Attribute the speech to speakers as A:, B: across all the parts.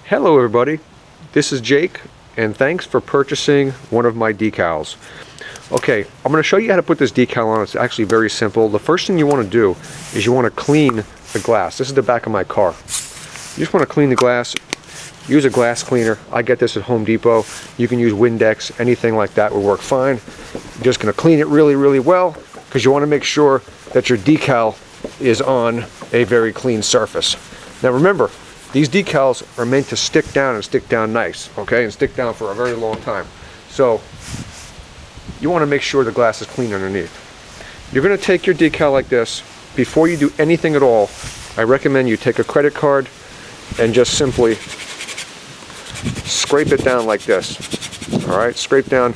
A: Hello everybody, this is Jake and thanks for purchasing one of my decals. Okay, I'm going to show you how to put this decal on. It's actually very simple. The first thing you want to do is you want to clean the glass. This is the back of my car. You just want to clean the glass. Use a glass cleaner. I get this at Home Depot. You can use Windex, anything like that will work fine. You're just going to clean it really well because you want to make sure that your decal is on a very clean surface. Now remember, these decals are meant to stick down and stick down nice, okay, and stick down for a very long time. So you want to make sure the glass is clean underneath. You're going to take your decal like this. Before you do anything at all, I recommend you take a credit card and just simply scrape it down like this. All right, scrape down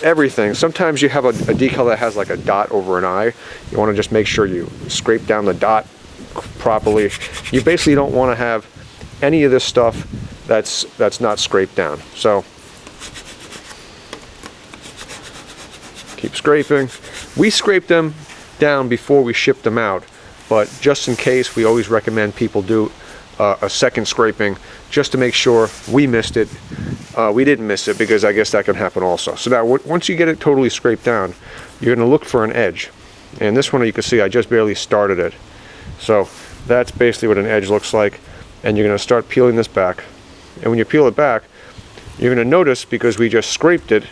A: everything. Sometimes you have a decal that has like a dot over an eye. You want to just make sure you scrape down the dot properly. You basically don't want to have any of this stuff that's not scraped down. So keep scraping. We scrape them down before we ship them out, but just in case, we always recommend people do a second scraping just to make sure we missed it. We didn't miss it because I guess that can happen also. So now once you get it totally scraped down, you're going to look for an edge. And this one you can see I just barely started it. So that's basically what an edge looks like, and you're going to start peeling this back. And when you peel it back, you're going to notice, because we just scraped it,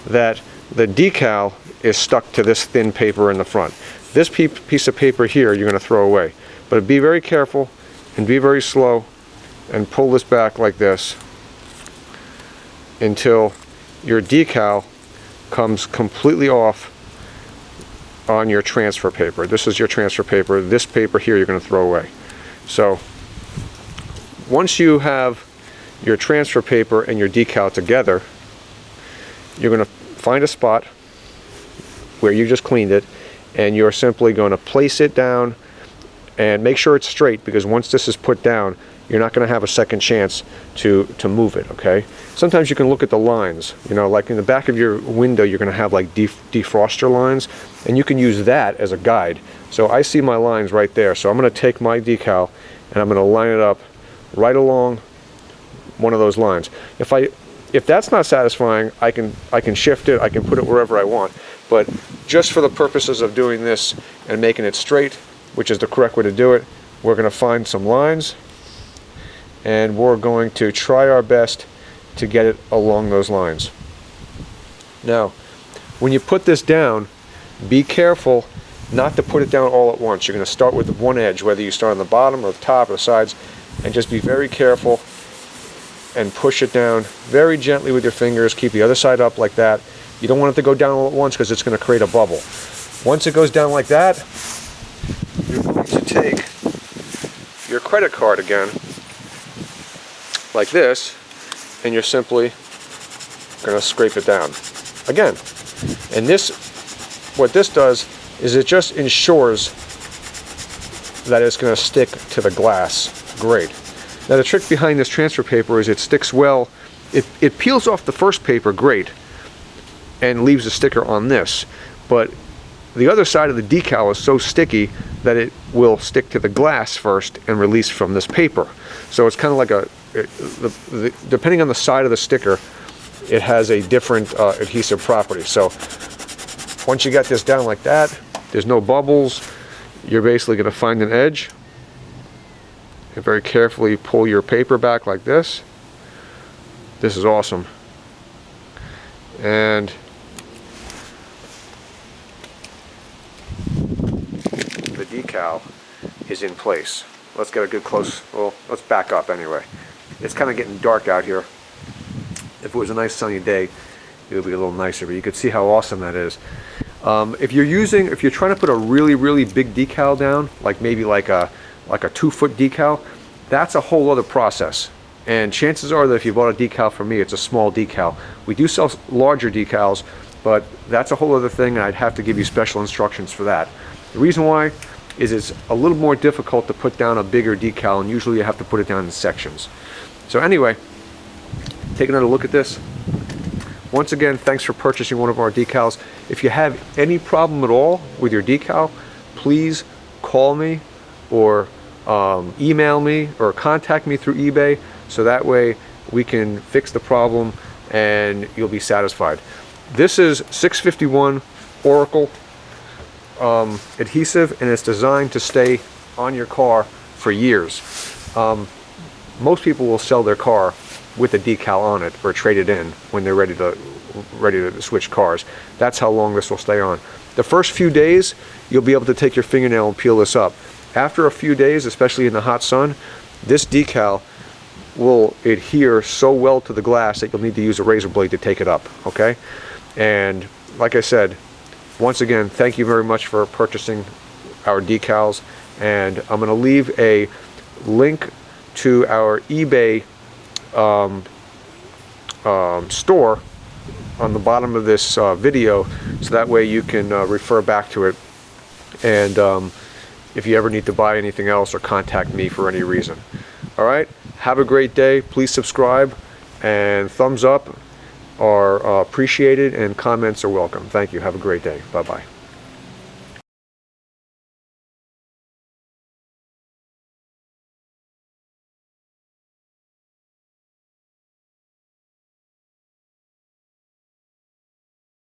A: that the decal is stuck to this thin paper in the front. This piece of paper here you're going to throw away. But be very careful and be very slow and pull this back like this until your decal comes completely off on your transfer paper. This is your transfer paper. This paper here you're going to throw away. So once you have your transfer paper and your decal together, you're going to find a spot where you just cleaned it, and you're simply going to place it down and make sure it's straight, because once this is put down, you're not going to have a second chance to move it, okay? Sometimes you can look at the lines, you know, like in the back of your window you're going to have like defroster lines, and you can use that as a guide. So I see my lines right there, so I'm going to take my decal and I'm going to line it up right along one of those lines. If that's not satisfying, I can shift it, I can put it wherever I want, but just for the purposes of doing this and making it straight, which is the correct way to do it, we're going to find some lines and we're going to try our best to get it along those lines. Now, when you put this down, be careful not to put it down all at once. You're going to start with one edge, whether you start on the bottom or the top or the sides, and just be very careful and push it down very gently with your fingers. Keep the other side up like that. You don't want it to go down all at once because it's going to create a bubble. Once it goes down like that, you're going to take your credit card again, like this, and you're simply going to scrape it down again. And what this does is it just ensures that it's going to stick to the glass. Great. Now the trick behind this transfer paper is it sticks well. It peels off the first paper great and leaves a sticker on this, but the other side of the decal is so sticky that it will stick to the glass first and release from this paper. So it's kind of like depending on the side of the sticker, it has a different adhesive property. So once you get this down like that, there's no bubbles, you're basically going to find an edge and very carefully pull your paper back like this. This is awesome. And the decal is in place. Let's get a good close, well, let's back up anyway. It's kind of getting dark out here. If it was a nice sunny day, it would be a little nicer, but you can see how awesome that is. If you're trying to put a really big decal down, like maybe like a 2-foot decal, that's a whole other process. And chances are that if you bought a decal from me, it's a small decal. We do sell larger decals, but that's a whole other thing, and I'd have to give you special instructions for that. The reason why is it's a little more difficult to put down a bigger decal, and usually you have to put it down in sections. So anyway, take another look at this. Once again, thanks for purchasing one of our decals. If you have any problem at all with your decal, please call me or email me or contact me through eBay, so that way we can fix the problem and you'll be satisfied. This is 651 Oracal adhesive, and it's designed to stay on your car for years. Most people will sell their car with a decal on it or trade it in when they're ready to switch cars. That's how long this will stay on. The first few days you'll be able to take your fingernail and peel this up. After a few days, especially in the hot sun, this decal will adhere so well to the glass that you'll need to use a razor blade to take it up, okay? And like I said, once again, thank you very much for purchasing our decals, and I'm going to leave a link to our eBay store on the bottom of this video, so that way you can refer back to it, and if you ever need to buy anything else or contact me for any reason. All right, have a great day. Please subscribe, and thumbs up are appreciated, and comments are welcome. Thank you. Have a great day. Bye-bye.